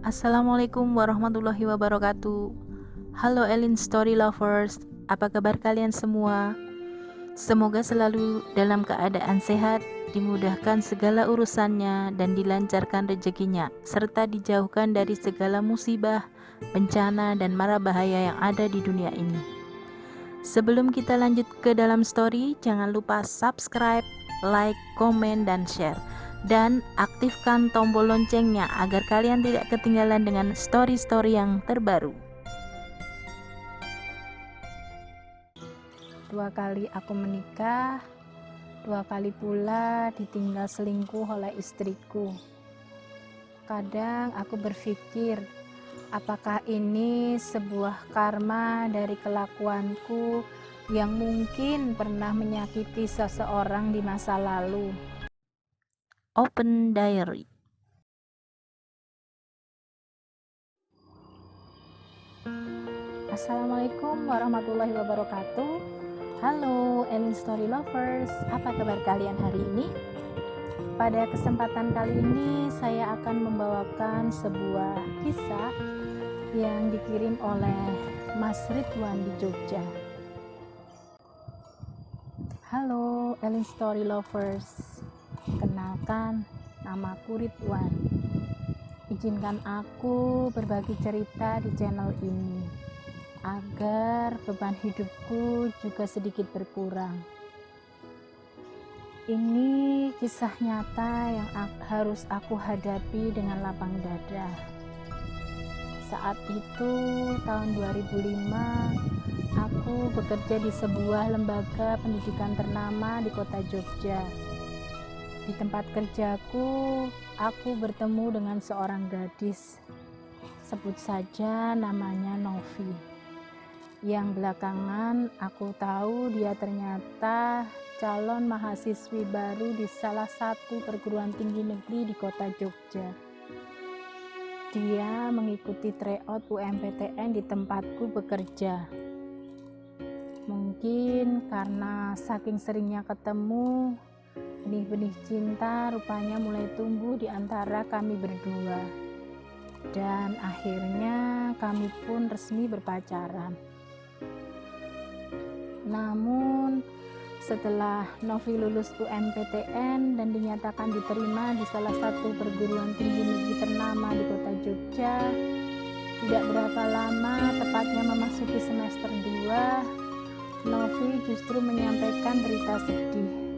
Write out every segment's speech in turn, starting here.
Assalamualaikum warahmatullahi wabarakatuh. Halo Elin Story Lovers, apa kabar kalian semua? Semoga selalu dalam keadaan sehat, dimudahkan segala urusannya dan dilancarkan rezekinya, serta dijauhkan dari segala musibah, bencana, dan mara bahaya yang ada di dunia ini. Sebelum kita lanjut ke dalam story, jangan lupa subscribe, like, komen, dan share. Dan aktifkan tombol loncengnya agar kalian tidak ketinggalan dengan story-story yang terbaru. 2 kali aku menikah, 2 kali pula ditinggal selingkuh oleh istriku. Kadang aku berpikir, apakah ini sebuah karma dari kelakuanku yang mungkin pernah menyakiti seseorang di masa lalu. Open Diary. Assalamualaikum warahmatullahi wabarakatuh. Halo Elin Story Lovers, apa kabar kalian hari ini? Pada kesempatan kali ini saya akan membawakan sebuah kisah yang dikirim oleh Mas Ridwan di Jogja. Halo Elin Story Lovers, kenalkan, namaku Ridwan. Izinkan aku berbagi cerita di channel ini agar beban hidupku juga sedikit berkurang. Ini kisah nyata yang harus aku hadapi dengan lapang dada. Saat itu tahun 2005, aku bekerja di sebuah lembaga pendidikan ternama di kota Jogja. Di tempat kerjaku, aku bertemu dengan seorang gadis, sebut saja namanya Novi, yang belakangan aku tahu dia ternyata calon mahasiswi baru di salah satu perguruan tinggi negeri di kota Jogja. Dia mengikuti tryout UMPTN di tempatku bekerja. Mungkin karena saking seringnya ketemu, benih-benih cinta rupanya mulai tumbuh di antara kami berdua. Dan akhirnya kami pun resmi berpacaran. Namun setelah Novi lulus UMPTN dan dinyatakan diterima di salah satu perguruan tinggi negeri ternama di kota Jogja, tidak berapa lama, tepatnya memasuki semester 2, Novi justru menyampaikan berita sedih.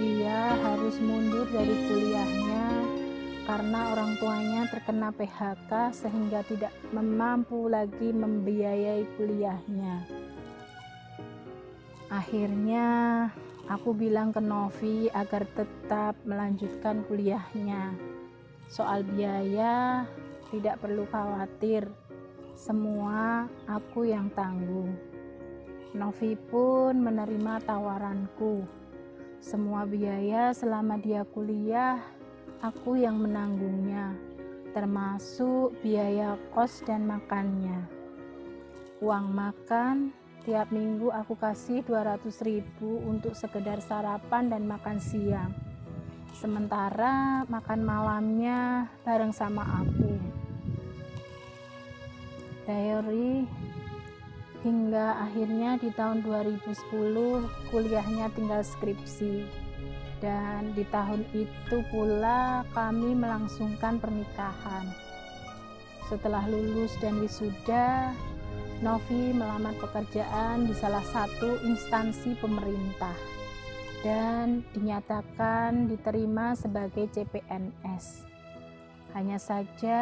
Dia harus mundur dari kuliahnya karena orang tuanya terkena PHK sehingga tidak mampu lagi membiayai kuliahnya. Akhirnya aku bilang ke Novi agar tetap melanjutkan kuliahnya. Soal biaya tidak perlu khawatir, semua aku yang tanggung. Novi pun menerima tawaranku. Semua biaya selama dia kuliah, aku yang menanggungnya, termasuk biaya kos dan makannya. Uang makan, tiap minggu aku kasih 200.000 untuk sekedar sarapan dan makan siang. Sementara makan malamnya bareng sama aku. Diary. Hingga akhirnya di tahun 2010 kuliahnya tinggal skripsi, dan di tahun itu pula kami melangsungkan pernikahan. Setelah lulus dan wisuda, Novi melamar pekerjaan di salah satu instansi pemerintah dan dinyatakan diterima sebagai CPNS. Hanya saja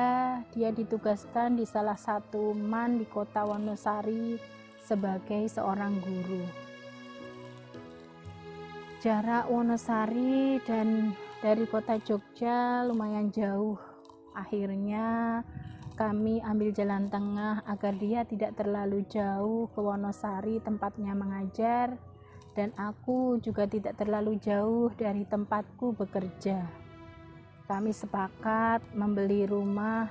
dia ditugaskan di salah satu MAN di kota Wonosari sebagai seorang guru. Jarak Wonosari dan dari kota Jogja lumayan jauh. Akhirnya kami ambil jalan tengah agar dia tidak terlalu jauh ke Wonosari tempatnya mengajar, dan aku juga tidak terlalu jauh dari tempatku bekerja. Kami sepakat membeli rumah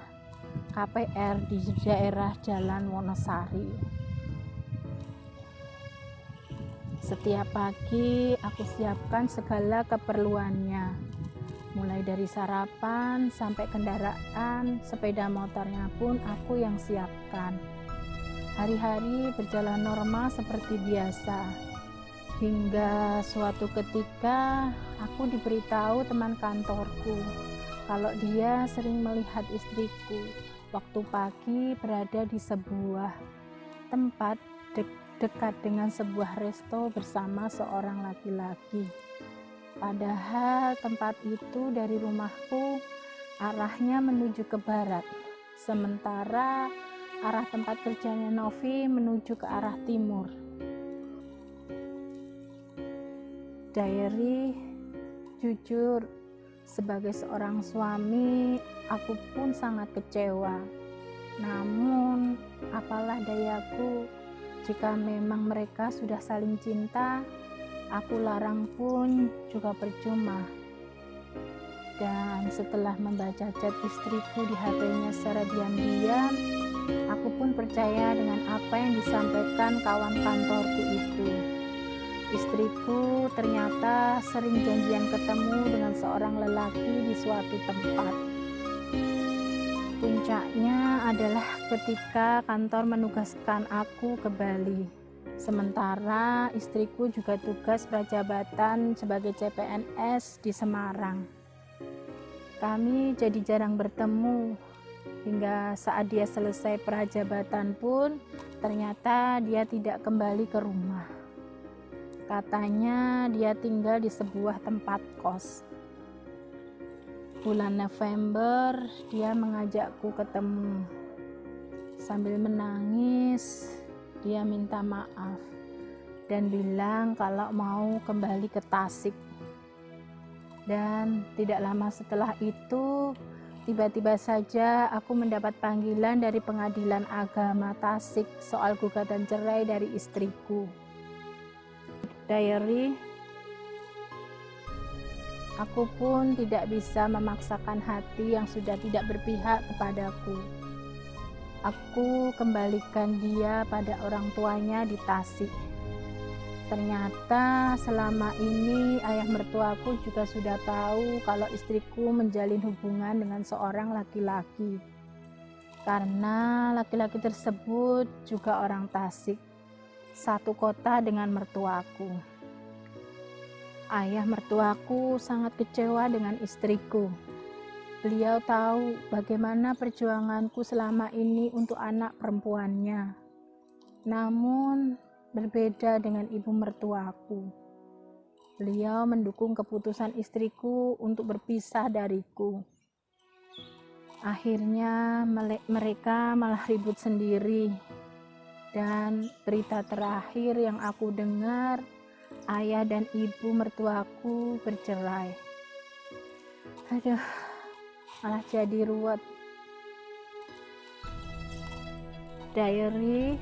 KPR di daerah Jalan Wonosari. Setiap pagi aku siapkan segala keperluannya, Mulai dari sarapan sampai kendaraan, sepeda motornya pun aku yang siapkan. Hari-hari berjalan normal seperti biasa. Hingga suatu ketika aku diberitahu teman kantorku kalau dia sering melihat istriku waktu pagi berada di sebuah tempat dekat dengan sebuah resto bersama seorang laki-laki. Padahal tempat itu dari rumahku arahnya menuju ke barat, sementara arah tempat kerjanya Novi menuju ke arah timur. Diary, jujur, sebagai seorang suami, aku pun sangat kecewa. Namun, apalah dayaku, jika memang mereka sudah saling cinta, aku larang pun juga percuma. Dan setelah membaca chat istriku di HP-nya secara diam-diam, aku pun percaya dengan apa yang disampaikan kawan kantorku itu. Istriku ternyata sering janjian ketemu dengan seorang lelaki di suatu tempat. Puncaknya adalah ketika kantor menugaskan aku ke Bali. Sementara istriku juga tugas prajabatan sebagai CPNS di Semarang. Kami jadi jarang bertemu, hingga saat dia selesai prajabatan pun ternyata dia tidak kembali ke rumah. Katanya dia tinggal di sebuah tempat kos. Bulan November dia mengajakku ketemu. Sambil menangis, dia minta maaf dan bilang kalau mau kembali ke Tasik. Dan tidak lama setelah itu, tiba-tiba saja aku mendapat panggilan dari Pengadilan Agama Tasik soal gugatan cerai dari istriku. Diary, aku pun tidak bisa memaksakan hati yang sudah tidak berpihak kepadaku. Aku kembalikan dia pada orang tuanya di Tasik. Ternyata selama ini ayah mertuaku juga sudah tahu kalau istriku menjalin hubungan dengan seorang laki-laki. Karena laki-laki tersebut juga orang Tasik, satu kota dengan mertuaku. Ayah mertuaku sangat kecewa dengan istriku. Beliau tahu bagaimana perjuanganku selama ini untuk anak perempuannya. Namun, berbeda dengan ibu mertuaku. Beliau mendukung keputusan istriku untuk berpisah dariku. Akhirnya, mereka malah ribut sendiri. Dan berita terakhir yang aku dengar, ayah dan ibu mertuaku bercerai. Aduh, malah jadi ruwet. Diary,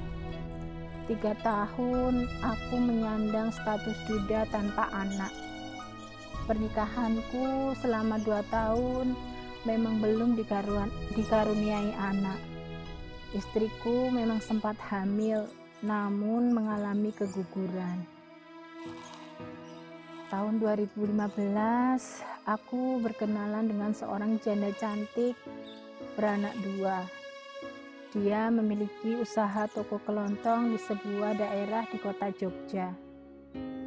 3 tahun aku menyandang status duda tanpa anak. Pernikahanku selama 2 tahun memang belum dikaruniai anak. Istriku memang sempat hamil, namun mengalami keguguran. Tahun 2015, aku berkenalan dengan seorang janda cantik beranak 2. Dia memiliki usaha toko kelontong di sebuah daerah di kota Jogja.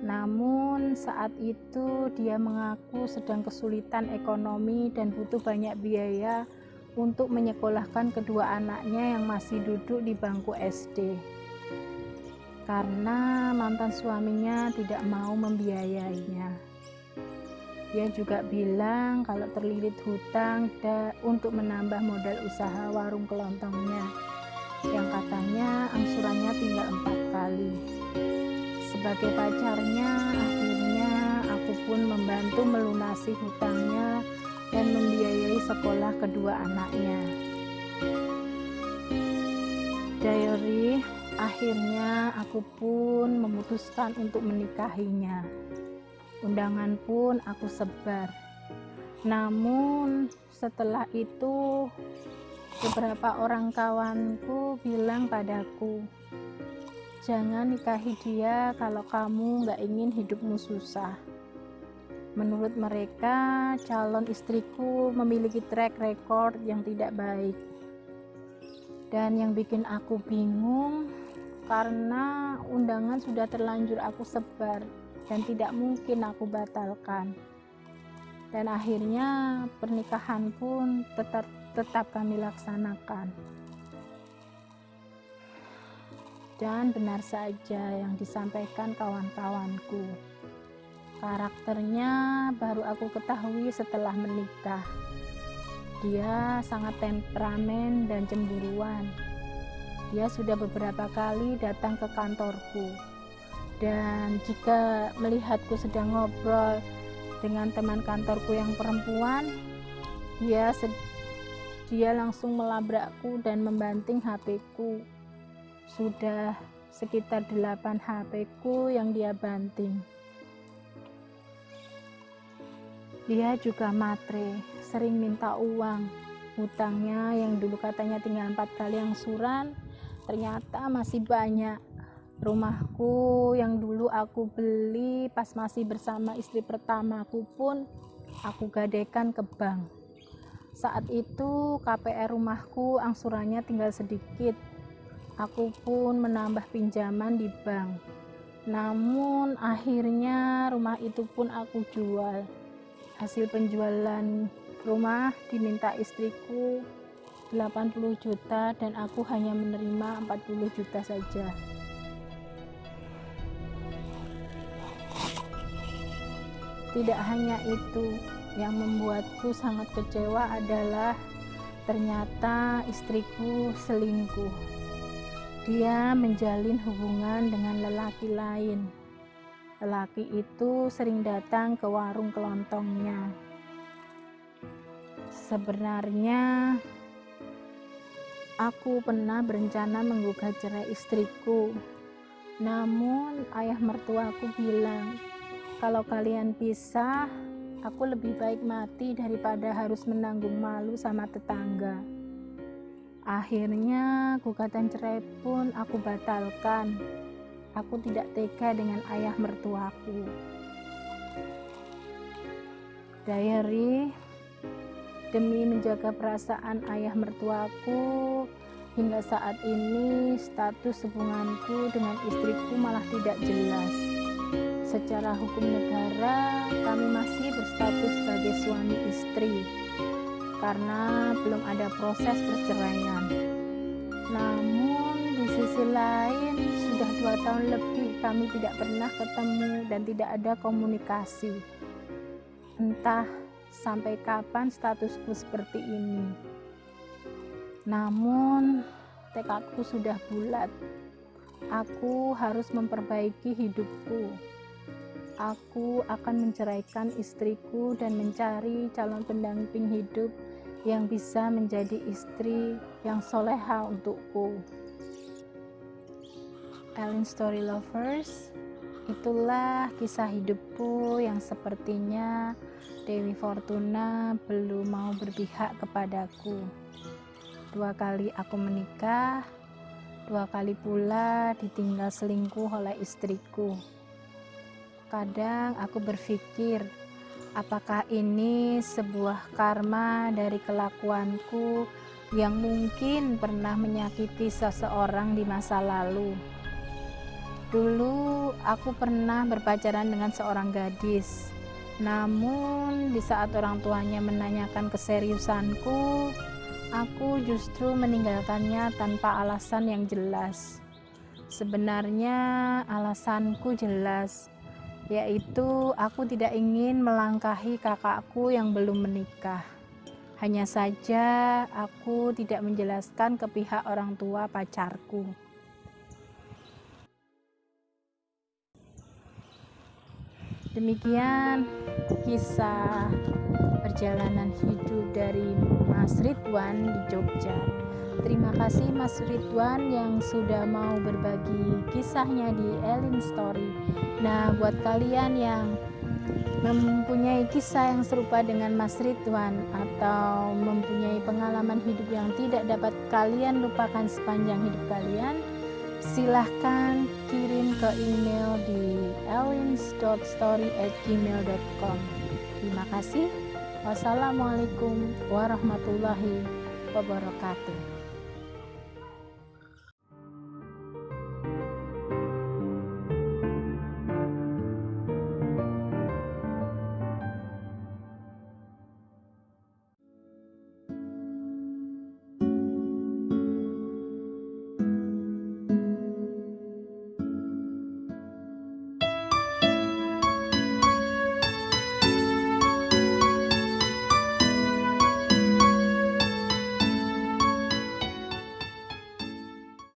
Namun saat itu dia mengaku sedang kesulitan ekonomi dan butuh banyak biaya untuk menyekolahkan kedua anaknya yang masih duduk di bangku SD. Karena mantan suaminya tidak mau membiayainya. Dia juga bilang kalau terlilit hutang untuk menambah modal usaha warung kelontongnya, yang katanya angsurannya tinggal 4 kali. Sebagai pacarnya, akhirnya aku pun membantu melunasi hutangnya dan membiayai sekolah kedua anaknya. Diary, akhirnya aku pun memutuskan untuk menikahinya. Undangan pun aku sebar. Namun setelah itu beberapa orang kawanku bilang padaku, jangan nikahi dia kalau kamu gak ingin hidupmu susah. Menurut mereka, calon istriku memiliki track record yang tidak baik. Dan yang bikin aku bingung karena undangan sudah terlanjur aku sebar dan tidak mungkin aku batalkan. Dan akhirnya pernikahan pun tetap kami laksanakan. Dan benar saja yang disampaikan kawan-kawanku. Karakternya baru aku ketahui setelah menikah. Dia sangat temperamen dan cemburuan. Dia sudah beberapa kali datang ke kantorku. Dan jika melihatku sedang ngobrol dengan teman kantorku yang perempuan, dia langsung melabrakku dan membanting HP-ku. Sudah sekitar 8 HP-ku yang dia banting. Dia juga matre, sering minta uang. Hutangnya yang dulu katanya tinggal 4 kali angsuran, ternyata masih banyak. Rumahku yang dulu aku beli pas masih bersama istri pertamaku pun aku gadaikan ke bank. Saat itu KPR rumahku angsurannya tinggal sedikit. Aku pun menambah pinjaman di bank. Namun akhirnya rumah itu pun aku jual. Hasil penjualan rumah diminta istriku 80 juta dan aku hanya menerima 40 juta saja. Tidak hanya itu, yang membuatku sangat kecewa adalah ternyata istriku selingkuh. Dia menjalin hubungan dengan lelaki lain. Lelaki itu sering datang ke warung kelontongnya. Sebenarnya aku pernah berencana menggugat cerai istriku. Namun ayah mertuaku bilang, kalau kalian pisah, aku lebih baik mati daripada harus menanggung malu sama tetangga. Akhirnya gugatan cerai pun aku batalkan. Aku tidak tega dengan ayah mertuaku. Diary, demi menjaga perasaan ayah mertuaku, hingga saat ini status hubunganku dengan istriku malah tidak jelas. Secara hukum negara, kami masih berstatus sebagai suami istri karena belum ada proses perceraian. Namun di sisi lain, sudah 2 tahun lebih kami tidak pernah ketemu dan tidak ada komunikasi. Entah sampai kapan statusku seperti ini. Namun tekadku sudah bulat. Aku harus memperbaiki hidupku. Aku akan menceraikan istriku dan mencari calon pendamping hidup yang bisa menjadi istri yang soleha untukku. Ellen Story Lovers, itulah kisah hidupku yang sepertinya Dewi Fortuna belum mau berpihak kepadaku. 2 kali aku menikah, 2 kali pula ditinggal selingkuh oleh istriku. Kadang aku berpikir, apakah ini sebuah karma dari kelakuanku yang mungkin pernah menyakiti seseorang di masa lalu. Dulu aku pernah berpacaran dengan seorang gadis. Namun di saat orang tuanya menanyakan keseriusanku, aku justru meninggalkannya tanpa alasan yang jelas. Sebenarnya alasanku jelas, yaitu aku tidak ingin melangkahi kakakku yang belum menikah. Hanya saja aku tidak menjelaskan ke pihak orang tua pacarku. Demikian kisah perjalanan hidup dari Mas Ridwan di Jogja. Terima kasih Mas Ridwan yang sudah mau berbagi kisahnya di Ellen Story. Nah, buat kalian yang mempunyai kisah yang serupa dengan Mas Ridwan atau mempunyai pengalaman hidup yang tidak dapat kalian lupakan sepanjang hidup kalian, silahkan kirim ke email di ellins.story@gmail.com. Terima kasih. Wassalamualaikum warahmatullahi wabarakatuh.